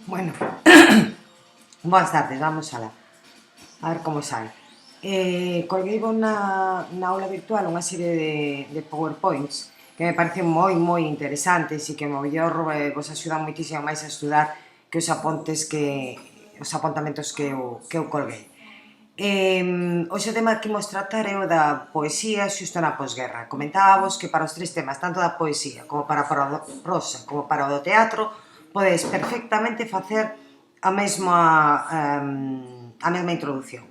Bueno, boas tardes, vamos a ver como sai. Colguei na aula virtual unha serie de PowerPoints que me parecen moi interesantes e que, mo mellor, vos axudan moitísimo máis a estudar que os apontamentos que eu colguei. Hoxe o tema que imos tratar é o da poesía xusto na posguerra. Comentábamos que para os tres temas, tanto da poesía como para a prosa como para o do teatro, podedes perfectamente facer a mesma introdución.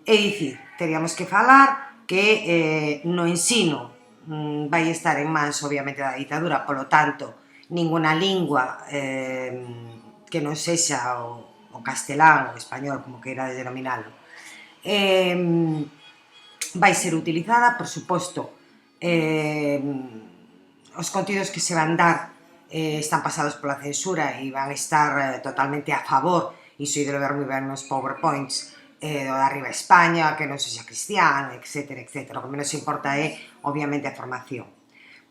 É dicir, teríamos que falar que no ensino vai estar en mans, obviamente, da ditadura, polo tanto, ninguna lingua que non sexa o castelán, o español, como queirades denominalo, vai ser utilizada, por suposto, os contidos que se van dar están pasados pola censura e van estar totalmente a favor, iso ídolo ver moi ben nos PowerPoints, do de arriba España, que non sexa cristiano, etc. O que menos importa é, obviamente, a formación.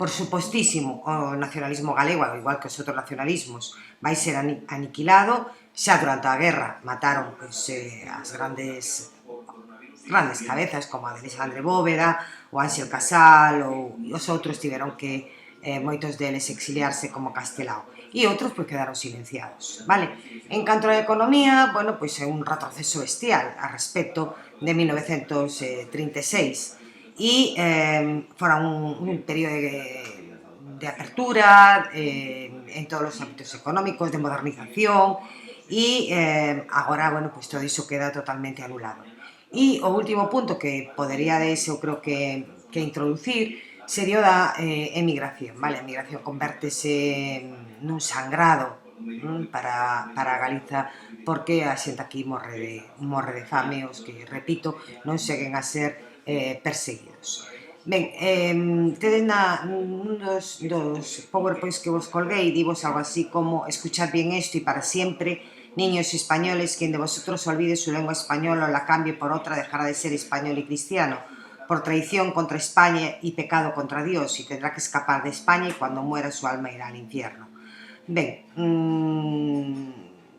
Por supostísimo, o nacionalismo galego, ao igual que os outros nacionalismos, vai ser aniquilado. Xa durante a guerra mataron as grandes cabezas como a de Alexandre Bóveda, o Ángel Casal, ou os outros tiveron que moitos deles exiliarse como Castelao e outros pois quedaron silenciados, vale? En canto á economía, bueno, pois é un retroceso bestial a respecto de 1936 e fora un período de apertura en todos os ámbitos económicos, de modernización e agora, bueno, pois todo iso queda totalmente anulado. E o último punto que poderíades, eu creo que introducir, sería o da emigración, vale? A emigración convértese nun sangrado para Galiza, porque a xente aquí morre de fame, os que, repito, non seguen a ser perseguidos. Ben, tedes nun dos PowerPoints que vos colguei, divos algo así como: escuchad bien esto y para siempre, niños españoles, quien de vosotros olvide su lengua española o la cambie por otra dejará de ser español y cristiano, por traición contra España y pecado contra Dios, y tendrá que escapar de España y cuando muera su alma irá al infierno. Ben,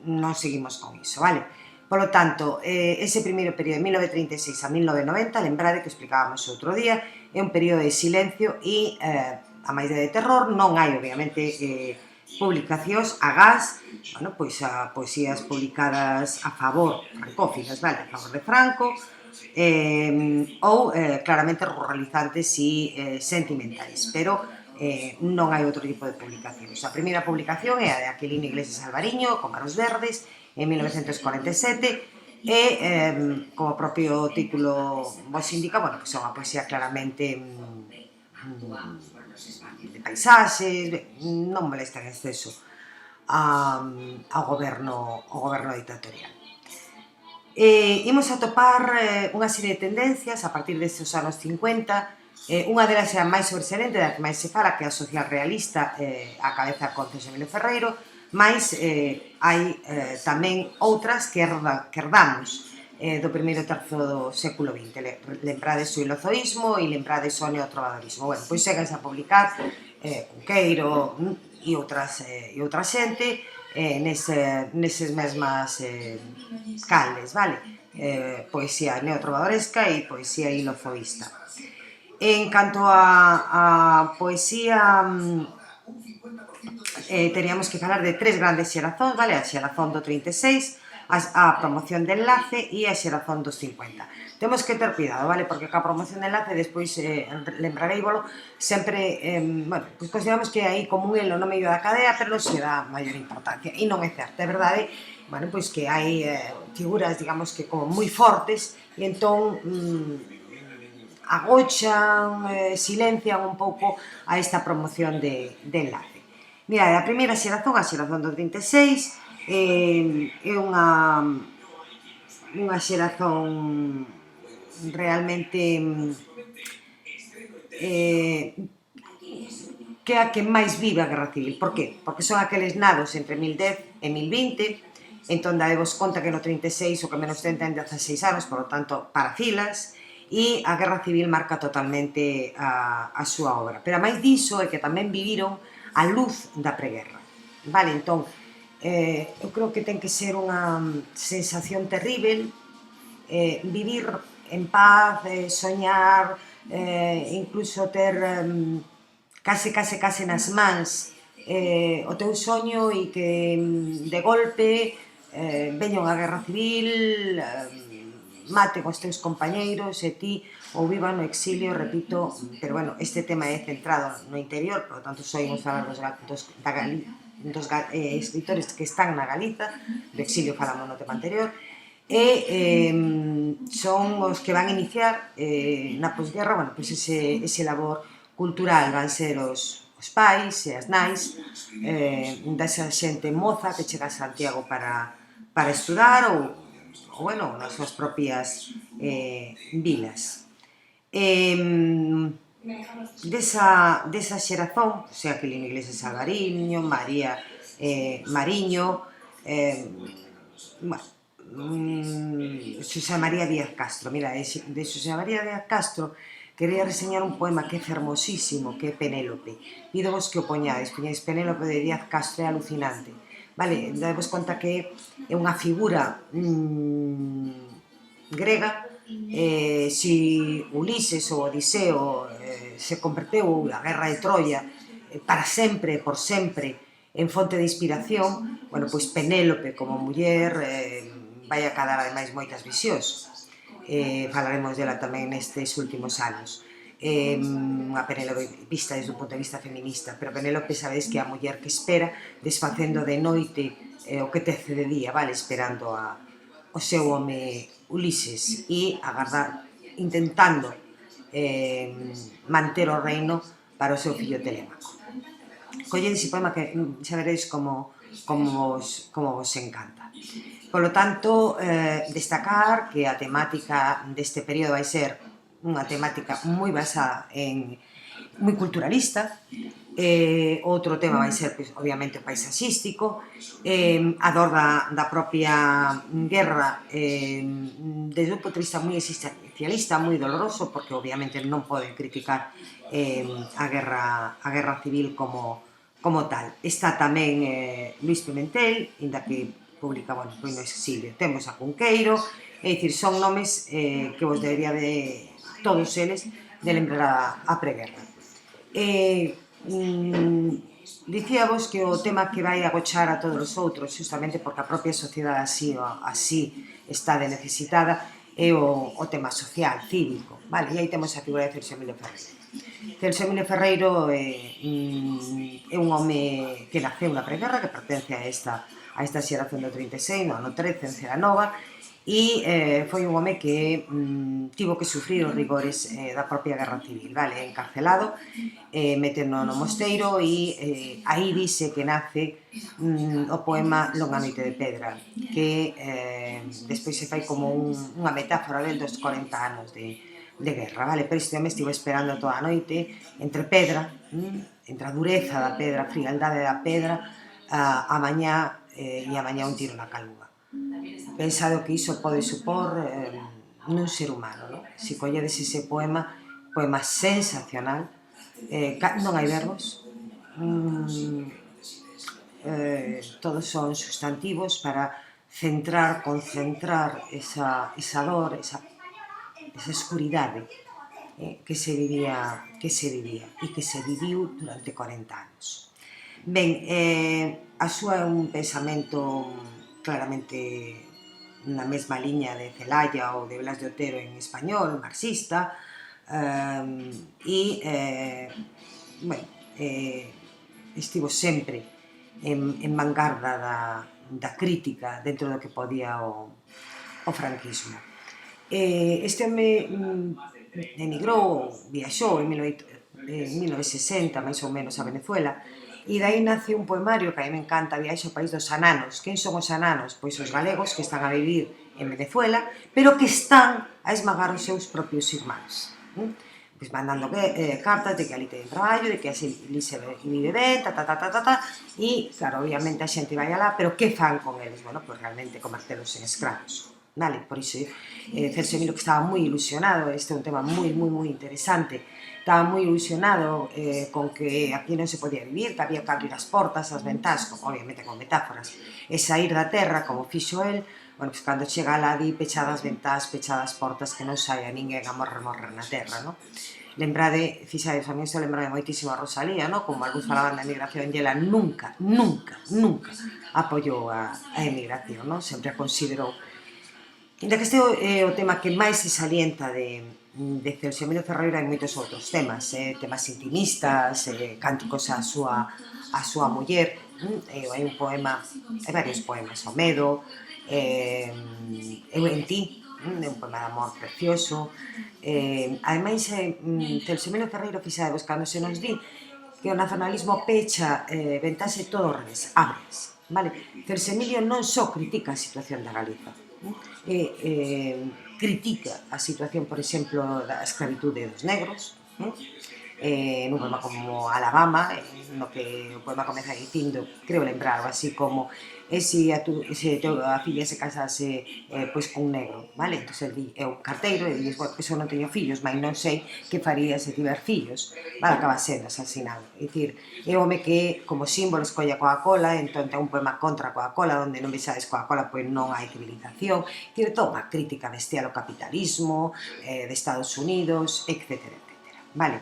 non seguimos con iso, vale? Polo tanto, ese primeiro período de 1936 a 1990, lembrade que explicábamos outro día, é un período de silencio e, a máis de terror, non hai, obviamente, publicacións agás, bueno, pois a poesías publicadas a favor, francófilas, vale, a favor de Franco, ou claramente ruralizantes e sentimentais, pero non hai outro tipo de publicacións. A primeira publicación é a de Aquilino Iglesias Alvariño, con Manos Verdes, en 1947, e, como o propio título vos indica, bueno, pois é unha poesía claramente de paisaxes, non molesta en exceso ao goberno dictatorial. Imos atopar unha serie de tendencias a partir destes anos 50. Unha delas é a máis sobresalente, da que máis se fala, que é a social realista, a cabeza con César Emilio Ferreiro, mais hai tamén outras que herdamos do primeiro terzo do século XX. Lembrades o ilozoísmo e lembrades o neotrovadorismo. Bueno, pois séganse a publicar Cunqueiro e outra xente neses mesmas caldes, vale? Poesía neotrovadoresca e poesía ilozoísta. En canto a poesía, teríamos que falar de tres grandes xerazóns, vale? A xerazón do 36, a promoción de enlace e a xerazón dos 50. Temos que ter cuidado, vale? Porque ca promoción de enlace, despois lembrareivolo, sempre, bueno, pois consideramos que hai como un elo no medio da cadea, pero non se dá maior importancia. E non é certo, é verdade, bueno, pois que hai figuras, digamos que como moi fortes, e entón agochan, silencian un pouco a esta promoción de enlace. Mirade, a primeira xerazón, a xerazón do 36, é unha xerazón realmente que é a que máis vive a Guerra Civil. Por qué? Porque son aqueles nados entre 1010 e 1020, entón dadevos conta que no 36 o que menos ten 16 anos, por lo tanto, para filas, e a Guerra Civil marca totalmente a súa obra. Pero a máis diso é que tamén viviron a luz da preguerra, vale? Entón, Eu creo que ten que ser unha sensación terrível vivir en paz, soñar, incluso ter case nas mans o teu soño e que de golpe veña unha guerra civil, maten os teus compañeiros e ti ou viva no exilio, repito, pero bueno, este tema é centrado no interior, por lo tanto soimos falar dos escritores que están na Galiza, do exilio falamos no tema anterior, e son os que van iniciar na posguerra, bueno, pois ese labor cultural van ser os pais e as nais desa xente moza que chega a Santiago para estudar ou bueno, nas súas propias vilas. Desa xerazón, o sea, que Lino Iglesias Alvariño, María Mariño, bueno, Xosé María Díaz Castro. Mira, de Xosé María Díaz Castro quería reseñar un poema que é fermosísimo, que é Penélope. Pídovos que o poñades Penélope de Díaz Castro, é alucinante. Vale, dadevos conta que é unha figura grega, si Ulises ou Odiseo se converteu a guerra de Troia para sempre, por sempre, en fonte de inspiración, bueno, pois Penélope como muller vai a cada vez máis moitas visións. Falaremos dela tamén nestes últimos anos. Unha Penélope vista desde un punto de vista feminista, pero Penélope sabedes que é a muller que espera desfacendo de noite o que tece de día, vale, esperando o seu home Ulises e agardar, intentando manter o reino para o seu fillo Telémaco. Colledes ese poema que xa veréis como vos encanta. Por lo tanto, destacar que a temática deste período vai ser unha temática moi basada moi culturalista. Outro tema vai ser, pues, obviamente, paisaxístico, a dor da propia guerra desde un punto de vista moi existencialista, moi doloroso, porque obviamente non poden criticar a guerra civil como tal. Está tamén Luís Pimentel, inda que publica, bueno, pois no exilio. Temos a Cunqueiro, é dicir, son nomes que vos debería de todos eles de lembrar a preguerra. Dicíavos que o tema que vai agochar a todos os outros, justamente porque a propia sociedade así está de necesitada, é o tema social, cívico, vale? E aí temos a figura de Celso Emilio Ferreiro. Celso Emilio Ferreiro é un home que naceu na preguerra, que pertence a esta xeración do 36, no ano 13, en Celanova, e foi un home que tivo que sufrir os rigores da propia guerra civil, vale? Encarcelado, metendo no mosteiro, e aí dice que nace o poema Longa noite de pedra, que despois se fai como unha metáfora dos 40 anos de guerra, vale? Pero este home estivo esperando toda a noite entre pedra, entre a dureza da pedra, a frialdade da pedra, a mañá e a mañá un tiro na calúa. Pensado que iso pode supor nun ser humano, non? Se colledes ese poema sensacional, non hai verbos, todos son sustantivos para centrar, concentrar esa dor, esa escuridade que se vivía e que se viviu durante 40 anos. Ben, a súa é un pensamento claramente na mesma liña de Celaya ou de Blas de Otero en español, marxista, e estivo sempre en vanguarda da crítica dentro do que podía o franquismo. Este home emigrou, viaxou en 1960, máis ou menos, a Venezuela, e dai nace un poemario que a mí me encanta, Viaxe ao país dos ananos. Quen son os ananos? Pois os galegos que están a vivir en Venezuela, pero que están a esmagar os seus propios irmáns. Pois mandando cartas de que ali teñen traballo, de que ali se vive ben, e, claro, obviamente a xente vai alá, pero que fan con eles? Bueno, pois realmente convertelos en escravos. vale? Por iso, Celso Emilio que estaba moi ilusionado, este é un tema moi interesante, estaba moi ilusionado con que aquí non se podía vivir, que había que abrir as portas, as ventás, obviamente con metáforas, e sair da terra, como fixo el. Bueno, pues cando chega alá di pechadas ventás, pechadas portas, que non saia ninguén a morrer na terra, non? Lembrade, fixades, a mí isto lembrade moitísimo a Rosalía, non? Como algúns falaban da emigración, e ela nunca apoiou a emigración, non? Sempre a considerou. Ainda que este é o tema que máis se salienta de Celso Emilio Ferreiro, hai moitos outros temas, temas intimistas, cánticos á súa muller, hai un poema, hai varios poemas, o medo, eu en ti, é un poema de amor precioso. Ademais, Celso Emilio Ferreiro, fixadevos, cando se nos di que o nacionalismo pecha ventase todo ao revés, abres, vale? Celso Emilio non só critica a situación da Galiza, critica a situación, por exemplo, da escravitude dos negros, nun poema como Alabama, no que o poema comeza dicindo, creo lembrar, así como se a filla se casase pois con un negro, vale? Entón el di, é un carteiro, e dices, bueno, pois eu non teño fillos, mas non sei que faría se tiver fillos, vale, acaba sendo asesinado. É dicir, é o home que como símbolo escolle a Coca-Cola, entón ten un poema contra a Coca-Cola, onde non vexades Coca-Cola, pois non hai civilización, tiene toda unha crítica bestial ao capitalismo, de Estados Unidos, etcétera, vale?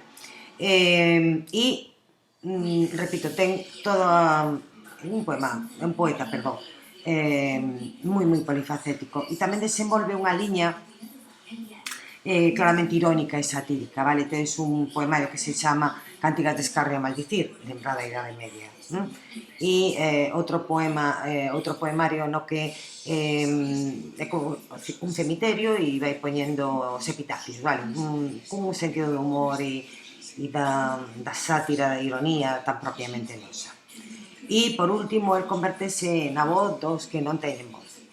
Repito, ten todo un poeta, perdón, moi polifacético, e tamén desenvolve unha liña claramente irónica e satírica, vale? Tens un poemario que se chama Cántigas de escarnio e maldicir, lembrada a Idade Media, e outro poemario no que é un cemiterio e vai poñendo os epitafios, vale? Cun sentido de humor e da sátira, da ironía tan propiamente nosa. E, por último, el convertese na voz dos que non teñen voz,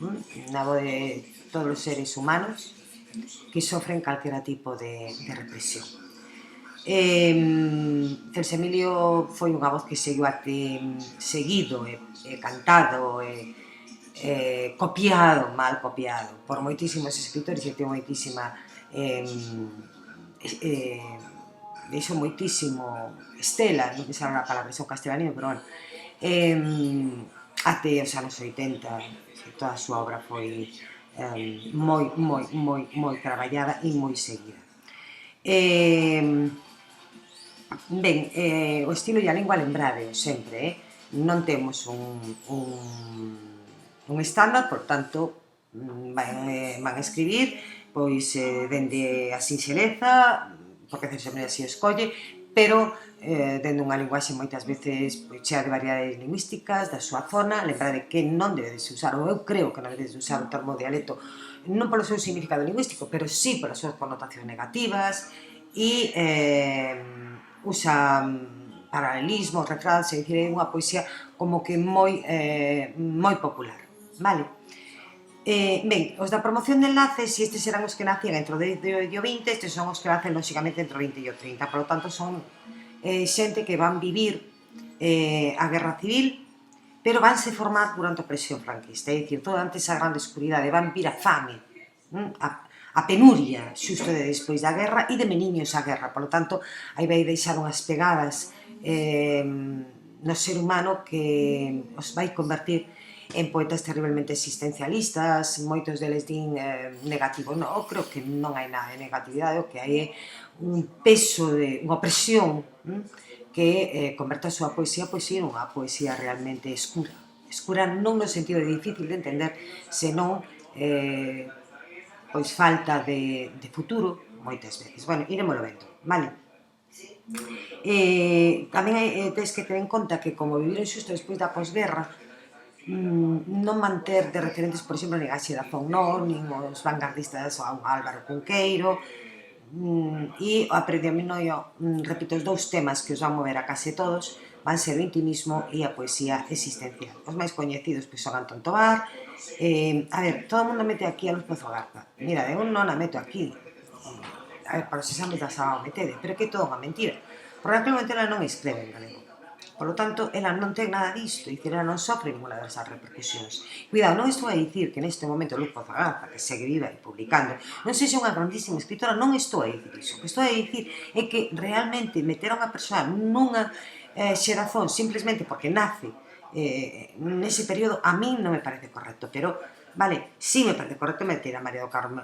na voz de todos os seres humanos que sofren calquera tipo de represión. Celso Emilio foi unha voz que seguiu até seguido e cantado e mal copiado por moitísimos escritores e ten moitísima deixou moitísimo estela, non me sabe a palabra, son castelanino, pero bueno, até os anos 80, toda a súa obra foi moi traballada e moi seguida. Ben, o estilo e a lingua lembrade sempre, non temos un estándar, por tanto, van escribir pois dende a sinxeleza, porque Celso Emilio así escolle, pero dende unha linguaxe moitas veces chea de variedades lingüísticas da súa zona. Lembrade que non debedes usar, ou eu creo que non debedes usar o termo dialecto, non polo seu significado lingüístico, pero sí polas súas connotacións negativas, e usa paralelismos, refráns, é dicir, é unha poesía como que moi popular, vale? Ben, os da promoción de enlaces, se estes eran os que nacían entre o 10 e o 20, estes son os que nacen lóxicamente entre o 20 e o 30, por lo tanto son xente que van vivir a guerra civil, pero vanse formar durante a opresión franquista, é dicir, toda antes a grande escuridade, van vir a fame, a penuria xusto de despois da guerra e de meniños a guerra, por lo tanto, aí vai deixar unhas pegadas no ser humano que os vai convertir en poetas terriblemente existencialistas, moitos deles din negativos. Non, eu creo que non hai nada de negatividade, o que hai é un peso, unha opresión que converte a súa poesía en unha poesía realmente escura. Escura non no sentido de difícil de entender, senón pois falta de futuro, moitas veces. Bueno, irémolo vendo, vale? Tamén tens que ter en conta que como viviron xusto despois da posguerra, non manter de referentes, por exemplo, nin a Xeración Non, nin os vanguardistas ou Álvaro Cunqueiro, e o predominio, repito, os dous temas que os van mover a case todos van ser o intimismo e a poesía existencial. Os máis coñecidos pois son Antón Tovar. A ver, todo o mundo mete aquí a Luz Pozo Garza. Mira, eu non a meto aquí. A ver, para os exames da sábado metede, pero que é toda unha mentira. Porque aquel momento ela non escreve en galego. Por lo tanto, ela non ten nada disto, e dicir, ela non sofre ninguna desas repercusións. Cuidado, non estou a dicir que neste momento Luz Pozagaza, que segue viva e publicando, non sexa unha grandísima escritora, non estou a dicir iso. O que estou a dicir é que realmente meter a unha persoa nunha xerazón simplesmente porque nace nese período, a min non me parece correcto, pero, vale, sí me parece correcto meter a María do Carmo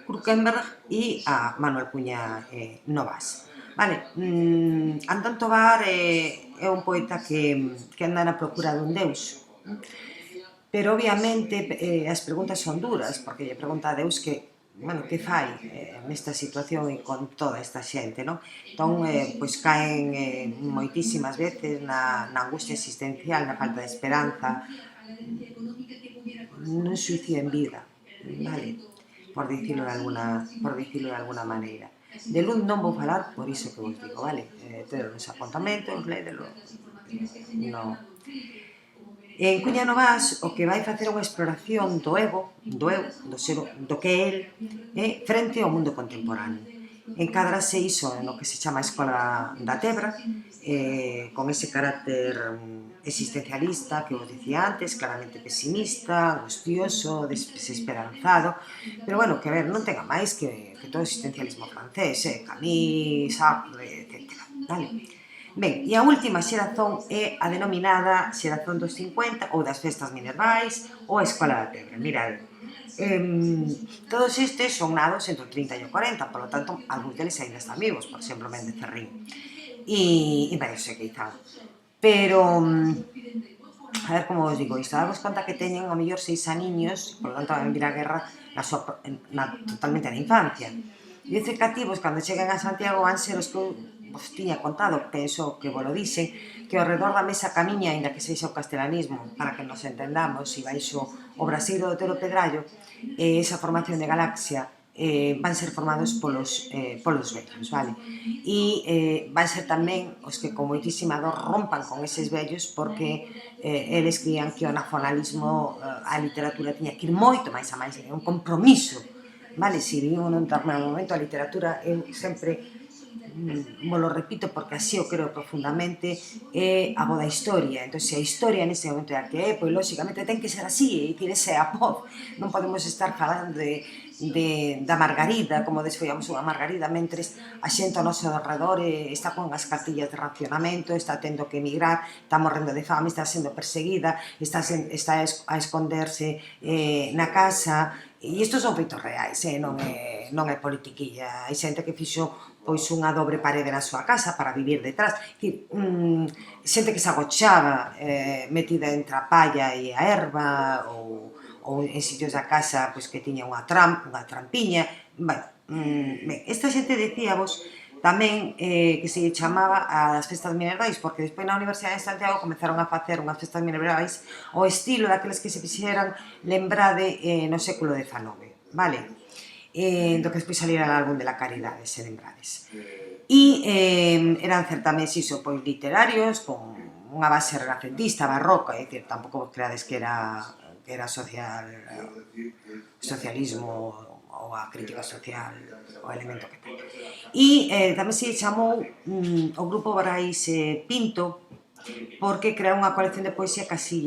Krukenberg e a Manuel Cuña Novas. Vale, Antón Tobar é un poeta que anda na procura dun deus, pero obviamente as preguntas son duras, porque lle pregunta a Deus que fai nesta situación e con toda esta xente, non? Entón, pois caen moitísimas veces na angustia existencial, na falta de esperanza, nun suicidio en vida, vale? Por dicilo de alguna maneira. De Luz non vou falar por iso que vos digo, vale? Tedo nos apontamentos, lédelo, no. En Cuña Novas o que vai facer unha exploración do ego, do eu, do que é el, frente ao mundo contemporáneo. Encádrase iso no que se chama a Escola da Tebra, con ese carácter existencialista que vos dicía antes, claramente pesimista, angustioso, desesperanzado, pero bueno, que a ver, non tenga máis que todo o existencialismo francés, Camus, Sartre, etc. Vale? Ben, e a última xerazón é a denominada xerazón dos 50 ou das festas minervais ou a Escola da Tebra. Mirad, todos estes son nados entre o 30 e o 40, polo tanto, algúns deles ainda están vivos, por exemplo, Méndez Ferrín e Mario Queizán. Pero, a ver como vos digo isto, damos conta que teñen ao mellor 6 aniños, por lo tanto van vir a guerra totalmente na infancia. E os cativos, cando cheguen a Santiago, van ser os que vos tiña contado, penso que vos lo dixen, que ao redor da mesa camiña, aínda que sexa o castelanismo, para que nos entendamos, e baixo o braseiro do Otero Pedrallo, esa formación de galaxia van ser formados polos vellos, vale? E van ser tamén os que con moitísima dor rompan con eses vellos porque eles crían que o nacionalismo, a literatura tiña que ir moito máis a máis, é un compromiso, vale? Se vivimos nun determinado momento, a literatura eu sempre vos lo repito porque así o creo profundamente, é a voz da historia. Entón, se a historia nese momento é a que é, pois lóxicamente ten que ser así, e dicir, ese é a voz. Non podemos estar falando da Margarida, como desfollamos unha Margarida, mentres a xente ao noso alrededor está con as cartillas de racionamento, está tendo que emigrar, está morrendo de fame, está sendo perseguida, está a esconderse na casa, e isto son feitos reais, non é politiquilla. Hai xente que fixo pois unha dobre parede na súa casa para vivir detrás. Xente que se agochaba metida entre a palla e a erva ou en sitios da casa pois, que tiña unha trampiña. Esta xente dicíavos tamén que se chamaba as festas minervais, porque despois na Universidade de Santiago comezaron a facer unhas festas minervais ao estilo daqueles que se fixeran lembrade no século XIX, vale? Do que despois salira o álbum de la Caridade, se lembrades. E eran certames iso, pois literarios, con unha base renacentista, barroca, é dicir, tampouco vos creades que era socialismo ou a crítica social, o elemento que ten. E tamén se chamou o grupo Brais Pinto, porque creou unha colección de poesía que así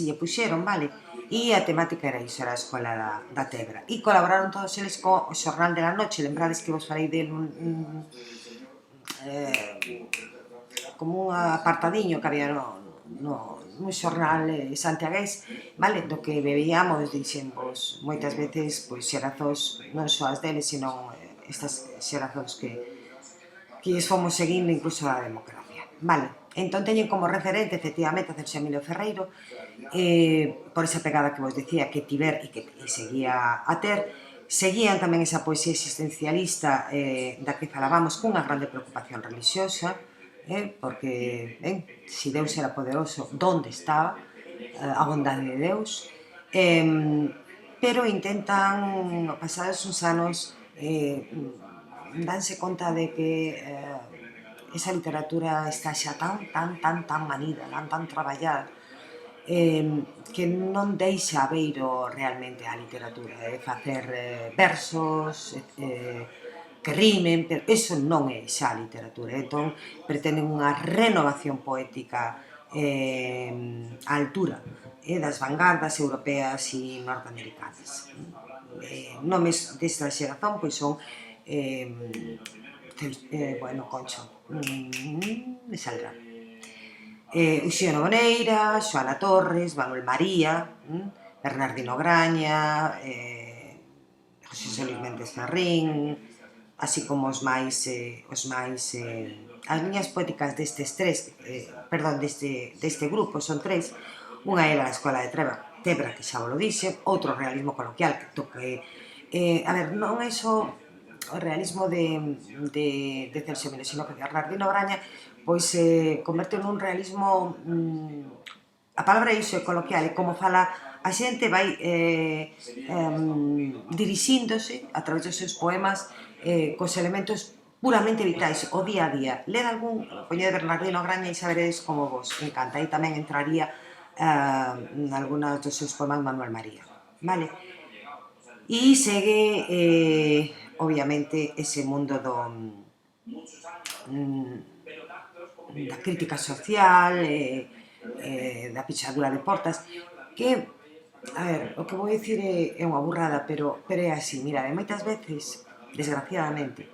lle puxeron, vale? E a temática era iso, era a Escola da Tebra. E colaboraron todos eles co Xornal de la Noche, lembrades que vos falei del como un apartadiño que había nun xornal santiagués, vale, do que bebíamos, dixemos, moitas veces, pois xerazóns, non só as deles, sino estas xerazóns que lles fomos seguindo incluso a democracia, vale. Entón teñen como referente, efectivamente, a Celso Emilio Ferreiro, por esa pegada que vos decía que tiver e que seguía a ter. Seguían tamén esa poesía existencialista da que falábamos cunha grande preocupación religiosa, porque, se Deus era poderoso, onde estaba a bondade de Deus? Pero intentan, pasados uns anos, danse conta de que esa literatura está xa tan manida, tan traballada, que non deixa beiro realmente a literatura, facer versos, que rimen, pero eso non é xa literatura. Entón, pretenden unha renovación poética á altura das vanguardas europeas e norteamericanas. Nomes desta xeración pois son bueno, Concho, me saldrá. Uxío Boneira, Xoana Torres, Manuel María, Bernardino Graña, José Solís Méndez Ferrín, así como as liñas poéticas destes tres, perdón, deste grupo, son tres. Unha era a Escola de Tebra, que xa vos lo dixe, outro realismo coloquial, que a ver, non é só o realismo de Celso Miles, sino que Bernardino Graña pois converte nun realismo, a palabra iso é coloquial, e como fala a xente vai dirixíndose a través dos seus poemas cos elementos puramente vitais, o día a día. Led algún, poñed Bernardino Graña e saberedes como vos encanta. Aí tamén entraría algunhas dos seus poemas Manuel María, vale? E segue, obviamente, ese mundo da crítica social, da pichadura de portas, que, a ver, o que vou dicir é unha burrada, pero é así. Mira, moitas veces, desgraciadamente,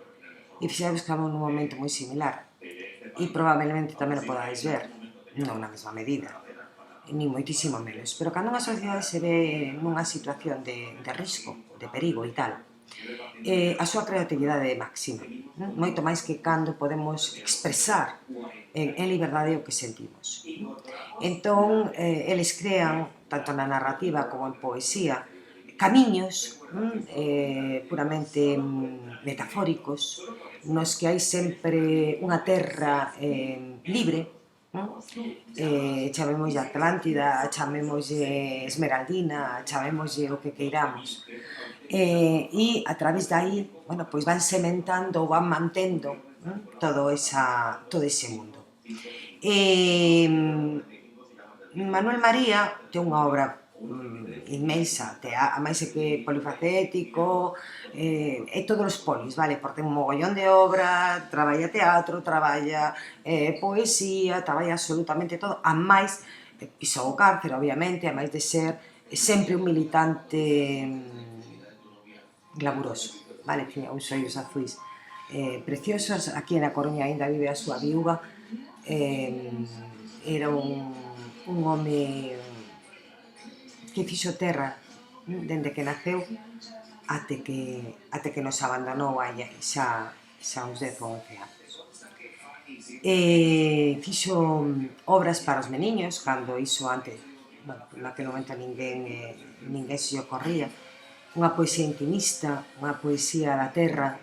e fixades que nun momento moi similar, e probablemente tamén o podades ver, non na mesma medida, nin moitísimo menos, pero cando unha sociedade se ve nunha situación de risco, de perigo e tal, a súa creatividade é máxima, moito máis que cando podemos expresar en liberdade o que sentimos. Entón, eles crean, tanto na narrativa como en poesía, camiños puramente metafóricos, nos que hai sempre unha terra libre, chamémoslle Atlántida, chamémoslle Esmeraldina, chamémoslle o que queiramos, e a través dai, bueno, pois van sementando ou van mantendo todo ese mundo. Manuel María ten unha obra inmensa, a máis é que polifacético, é todos os polis, vale? Porque ten un mogollón de obra, traballa teatro, traballa poesía, traballa absolutamente todo, a máis, pisou o cárcere, obviamente, a máis de ser sempre un militante glamuroso, vale? Tiña uns ollos azuis preciosos. Aquí na Coruña aínda vive a súa viúva. Era un home que fixo terra dende que naceu até que nos abandonou hai xa uns 10 ou 11 anos. Fixo obras para os meniños, cando iso antes, bueno, naquele momento ninguén se ocorría. Unha poesía intimista, unha poesía da terra,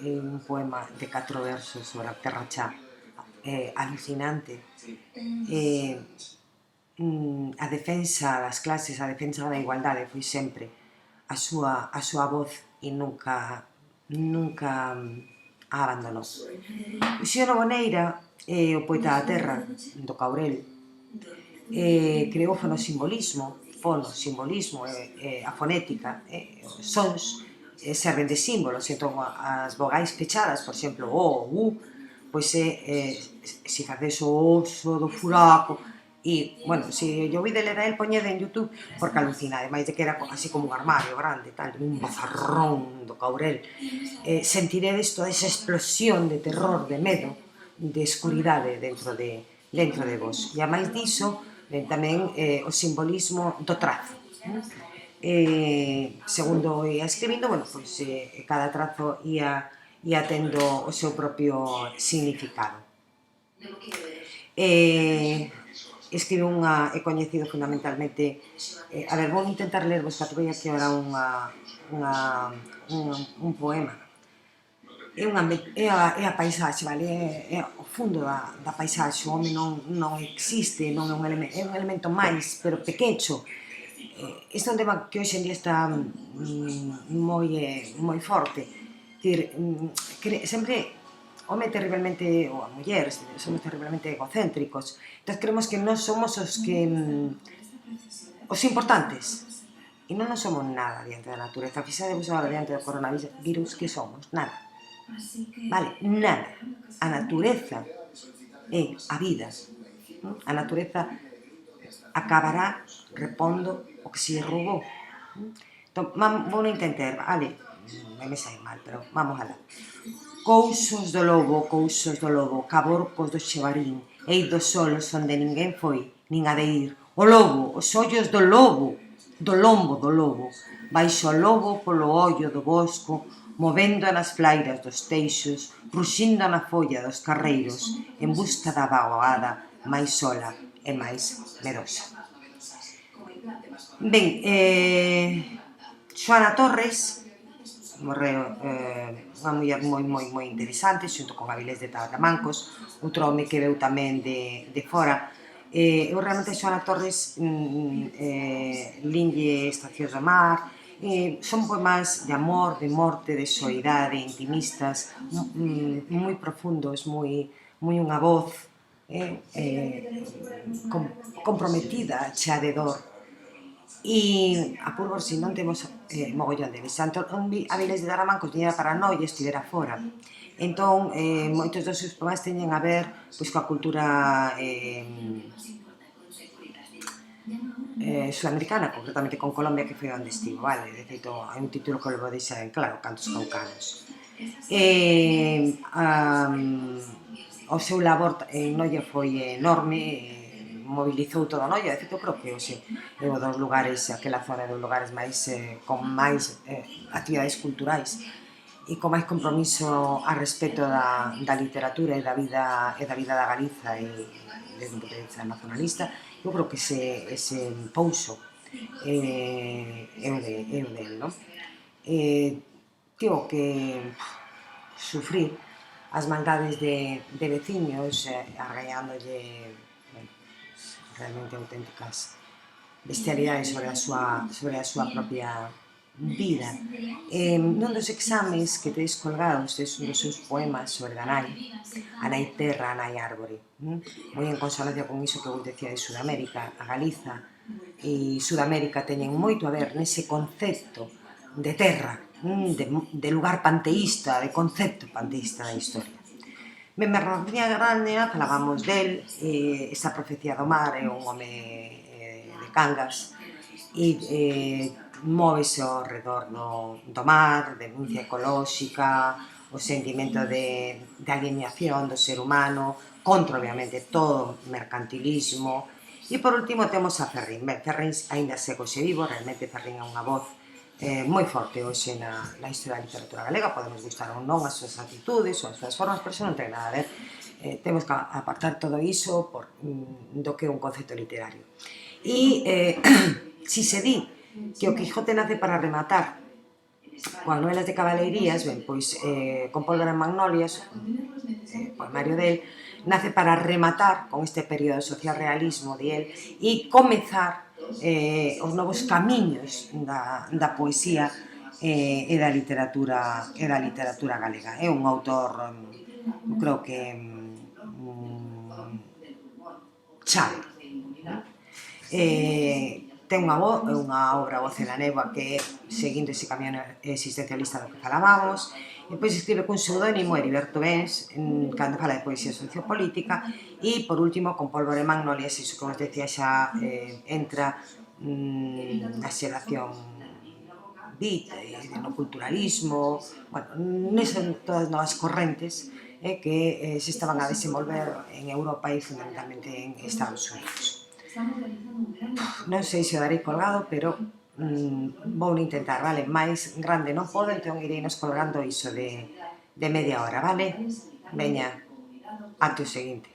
un poema de 4 versos sobre a terra xa alucinante. A defensa das clases, a defensa da igualdade foi sempre a súa voz e nunca a abandonou. Uxío Boneira, o poeta da terra, do Caurel, creou o fonosimbolismo, a fonética, os sons serven de símbolos, entón as vogais pechadas, por exemplo, o, u, pois se faces o oso do furaco, e, bueno, se yo ouide ler a él, poñede en YouTube, porque alucina, ademais de que era así como un armario grande, tal, un bozarrón do Caurel, sentiredes toda esa explosión de terror, de medo, de escuridade dentro de vos. E a máis diso, tamén o simbolismo do trazo. Segundo ia escribindo, bueno, pois cada trazo ia tendo o seu propio significado. Escribe é coñecido fundamentalmente, a ver, vou intentar lervos, que atopei aquí ahora un poema. É a paisaxe, vale? É o fundo da paisaxe. O home non existe, non é un elemento máis, pero pequecho. Este é un tema que hoxe en día está moi forte. Sempre o home terriblemente, ou a muller, somos terriblemente egocéntricos. Entón creemos que nós somos os importantes. E non somos nada diante da natureza. Fixadevos agora diante do coronavirus, que somos? Nada. Vale, nada. A natureza é a vida. A natureza acabará repondo o que se roubou. Entón, vou intentar, vale, me sai mal, pero vamos alá. Cousos do lobo, caborcos do xebarín, eidos solos onde ninguén foi, nin a de ir. O lobo, os ollos do lobo, do lombo do lobo, baixo o lobo polo ollo do bosco, movendo nas flairas dos teixos, ruxindo na folla dos carreiros, en busca da vagoada máis sola e máis medosa. Ben, Xoana Torres morreu unha muller moi interesante xunto con Avilés de Taramancos, outro home que veu tamén de fora. Eu realmente Xoana Torres linlle Estacións do Mar, son poemas de amor, de morte, de soidade, intimistas, moi profundos, moi unha voz comprometida, chea de dor. E a Púrgor, si non temos mogollón deles. Antón Avilés de Taramancos viñera para Noi e estivera fora. Entón, moitos dos seus poemas teñen a ver pois, coa cultura sudamericana, concretamente con Colombia, que foi onde estivo, vale? De feito, hai un título que levo deixa en claro, Cantos Caucanos. O seu labor en Noia foi enorme, mobilizou todo Noia, de feito, creo que hoxe é un dos lugares, aquela zona dos lugares máis con máis actividades culturais e con máis compromiso a respecto da literatura e da vida da Galiza e desde un punto de vista nacionalista. Eu creo que ese pouso é o del, non? Tivo que sufrir as maldades de veciños argallándolle realmente auténticas bestialidades sobre a súa propia vida. Nun dos exames que tedes colgados tes un dos seus poemas sobre a nai terra, a nai árbore, moi en consonancia con iso que vos decía de Sudamérica. A Galiza e Sudamérica teñen moito a ver nese concepto de terra, de lugar panteísta, de concepto panteísta da historia. Ben, Bernardina Graña, falábamos del, esa profecía do mar, é un home de Cangas e móvese ao redor do mar, denuncia ecolóxica, o sentimento de alienación do ser humano, contra, obviamente, todo o mercantilismo. E, por último, temos a Ferrín. Ben, Ferrín ainda segue hoxe vivo, realmente Ferrín é unha voz moi forte hoxe na historia da literatura galega. Podemos gustar ou non as súas actitudes ou as súas formas, pero iso non ten nada a ver. Temos que apartar todo iso do que é un concepto literario. E si se di que o Quijote nace para rematar coas novelas de cabaleirías, ben, pois con Pólvora en Magnolias, poemario del, nace para rematar con este período de socialrealismo de él e comezar os novos camiños da poesía e da literatura galega. É un autor, creo que chave. Ten unha obra, Voz en la Néboa, que é seguindo ese camiño existencialista do que falábamos. Depois escribe cun pseudónimo, Heriberto Bens, cando fala de poesía sociopolítica. E, por último, con Pólvora en Magnolias, iso que vos decía xa entra na xeración beat, no culturalismo, bueno, nesas todas novas correntes que se estaban a desenvolver en Europa e fundamentalmente en Estados Unidos. Non sei se o darei colgado, pero vou intentar, vale? Máis grande non podo, entón ireinos colgando iso de media hora, vale? Veña, ate o seguinte.